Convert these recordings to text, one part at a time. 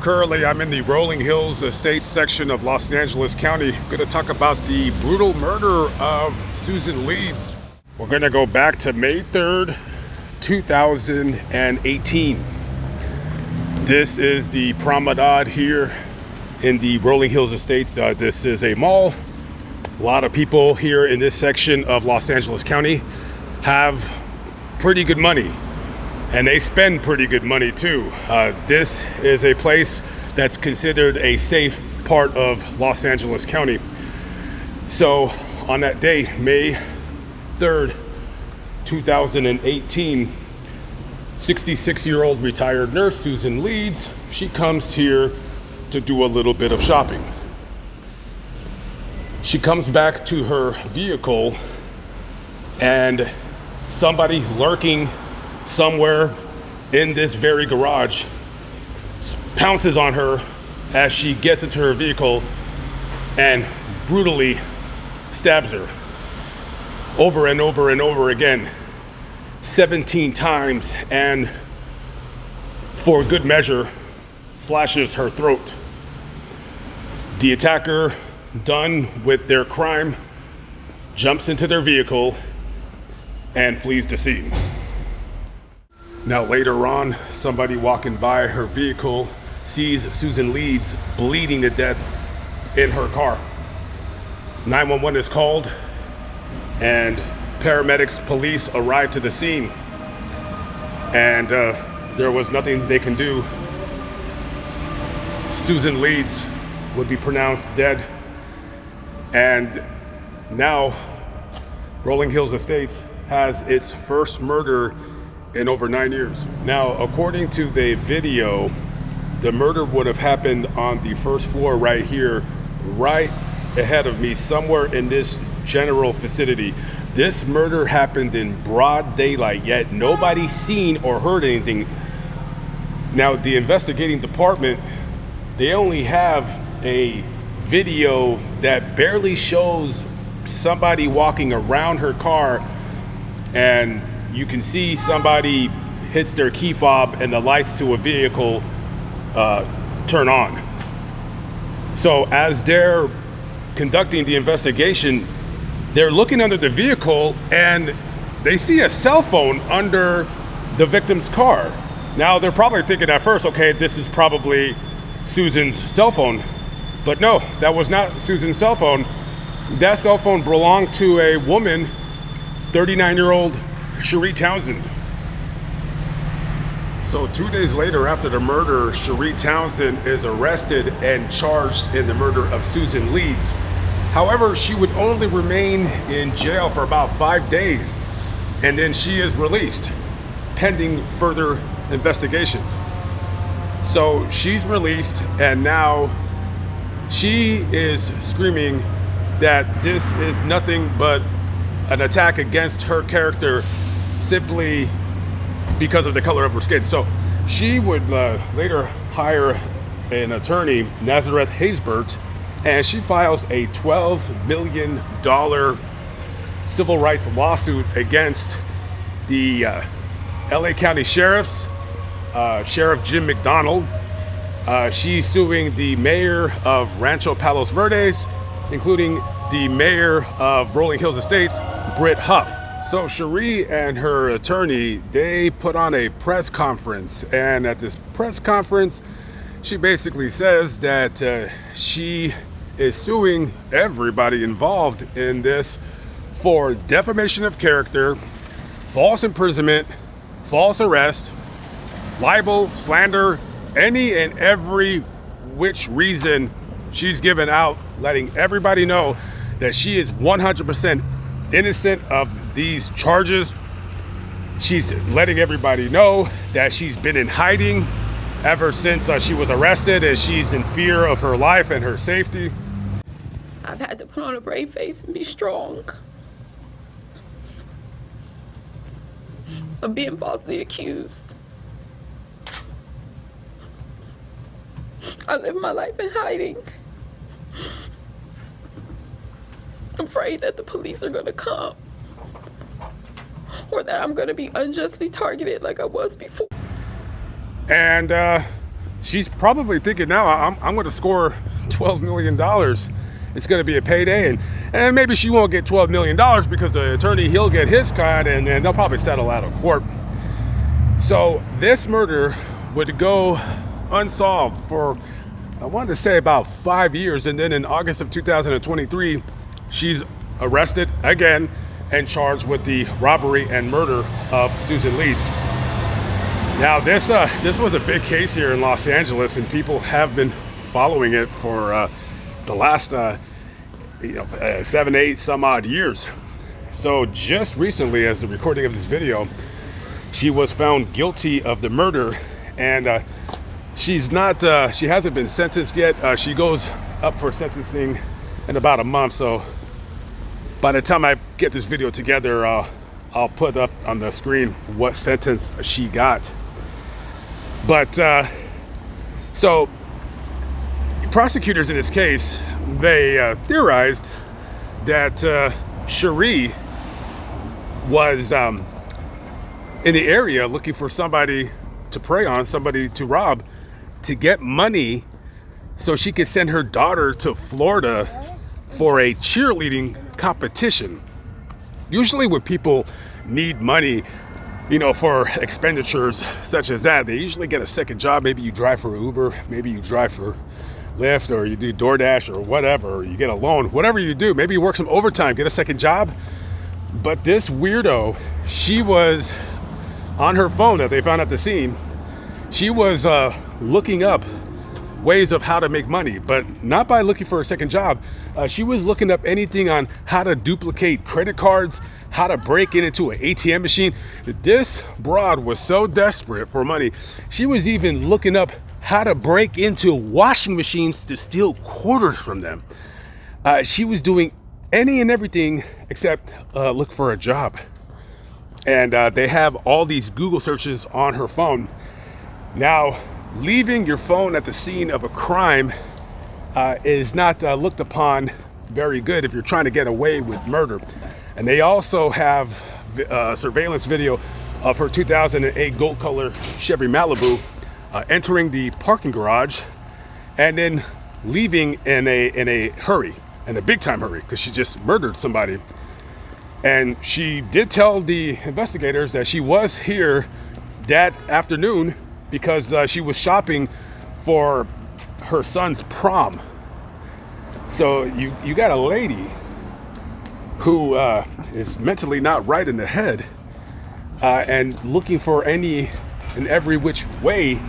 Currently, I'm in the Rolling Hills Estates section of Los Angeles County. I'm going to talk about the brutal murder of Susan Leeds. We're going to go back to May 3rd, 2018. This is the promenade here in the Rolling Hills Estates. This is a mall. A lot of people here in this section of Los Angeles County have pretty good money. And they spend pretty good money too. This is a place that's considered a safe part of Los Angeles County. So on that day, May 3rd, 2018, 66-year-old retired nurse Susan Leeds, she comes here to do a little bit of shopping. She comes back to her vehicle and somebody lurking somewhere in this very garage pounces on her as she gets into her vehicle and brutally stabs her over and over and over again 17 times, and for good measure slashes her throat. The attacker, done with their crime, jumps into their vehicle and flees the scene. Now later on, somebody walking by her vehicle sees Susan Leeds bleeding to death in her car. 911 is called and paramedics, police arrive to the scene, and there was nothing they can do. Susan Leeds would be pronounced dead, and now Rolling Hills Estates has its first murder in over 9 years. Now, according to the video, the murder would have happened on the first floor right here, right ahead of me, somewhere in this general vicinity. This murder happened in broad daylight, yet nobody seen or heard anything. Now, the investigating department, they only have a video that barely shows somebody walking around her car, and you can see somebody hits their key fob and the lights to a vehicle turn on. So as they're conducting the investigation, they're looking under the vehicle and they see a cell phone under the victim's car. Now they're probably thinking at first, okay, this is probably Susan's cell phone. But no, that was not Susan's cell phone. That cell phone belonged to a woman, 39-year-old Cherie Townsend. So 2 days later after the murder, Cherie Townsend is arrested and charged in the murder of Susan Leeds. However, she would only remain in jail for about 5 days, and then she is released pending further investigation. So she's released, and now she is screaming that this is nothing but an attack against her character simply because of the color of her skin. So she would later hire an attorney, Nazareth Haysbert, and she files a $12 million civil rights lawsuit against the LA County Sheriffs, Sheriff Jim McDonald. She's suing the mayor of Rancho Palos Verdes, including the mayor of Rolling Hills Estates, Britt Huff. So Cherie and her attorney, they put on a press conference, and at this press conference, she basically says that she is suing everybody involved in this for defamation of character, false imprisonment, false arrest, libel, slander, any and every which reason she's given out, letting everybody know that she is 100% innocent of these charges. She's letting everybody know that she's been in hiding ever since she was arrested, and she's in fear of her life and her safety. I've had to put on a brave face and be strong of being falsely accused. I live my life in hiding, afraid that the police are gonna come or that I'm gonna be unjustly targeted like I was before. And she's probably thinking now, I'm going to score $12 million. It's going to be a payday, and maybe she won't get $12 million because the attorney, he'll get his cut, and then they'll probably settle out of court. So this murder would go unsolved for, I wanted to say, about 5 years, and then in August of 2023, she's arrested again and charged with the robbery and murder of Susan Leeds. Now, this was a big case here in Los Angeles, and people have been following it for the last 7, 8, some odd years. So just recently, as the recording of this video, she was found guilty of the murder, and she hasn't been sentenced yet. She goes up for sentencing in about a month. So by the time I get this video together, I'll put up on the screen what sentence she got. But so prosecutors in this case, they theorized that Cherie was in the area looking for somebody to prey on, somebody to rob, to get money so she could send her daughter to Florida for a cheerleading competition. Usually when people need money, for expenditures such as that, they usually get a second job. Maybe you drive for Uber, maybe you drive for Lyft, or you do DoorDash or whatever, or you get a loan, whatever you do. Maybe you work some overtime, get a second job. But this weirdo, she was on her phone that they found at the scene. She was looking up ways of how to make money, but not by looking for a second job. She was looking up anything on how to duplicate credit cards, how to break into an ATM machine. This broad was so desperate for money, she was even looking up how to break into washing machines to steal quarters from them. She was doing any and everything except look for a job. And they have all these Google searches on her phone. Now, leaving your phone at the scene of a crime is not looked upon very good if you're trying to get away with murder. And they also have surveillance video of her 2008 gold color Chevy Malibu entering the parking garage and then leaving in a hurry, in a big time hurry, because she just murdered somebody. And she did tell the investigators that she was here that afternoon because she was shopping for her son's prom. So you got a lady who is mentally not right in the head and looking for any and every which way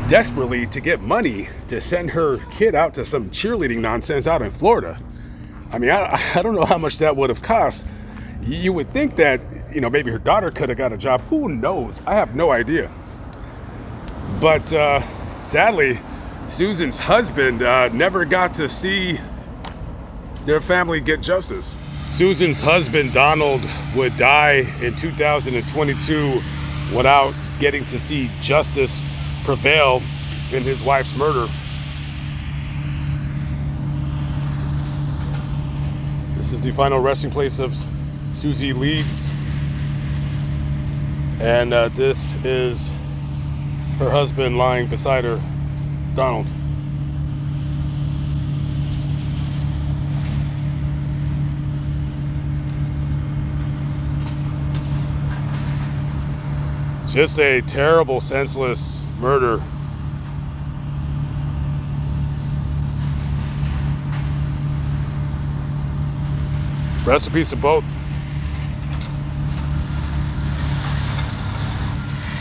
desperately to get money to send her kid out to some cheerleading nonsense out in Florida. I mean, I don't know how much that would have cost. You would think that, maybe her daughter could have got a job. Who knows? I have no idea. But sadly, Susan's husband never got to see their family get justice. Susan's husband, Donald, would die in 2022 without getting to see justice prevail in his wife's murder. This is the final resting place of Susie Leeds. And this is her husband lying beside her, Donald. Just a terrible, senseless murder. Rest in peace to both.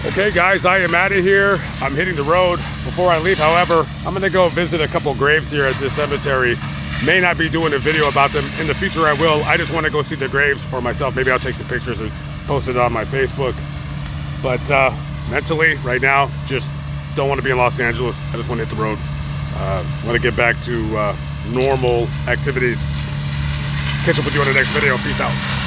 Okay guys, I am out of here. I'm hitting the road. Before I leave, however, I'm gonna go visit a couple graves here at this cemetery. May not be doing a video about them. In the future I will. I just wanna go see the graves for myself. Maybe I'll take some pictures and post it on my Facebook. But mentally, right now, just don't want to be in Los Angeles. I just want to hit the road. Want to get back to normal activities. Catch up with you on the next video. Peace out.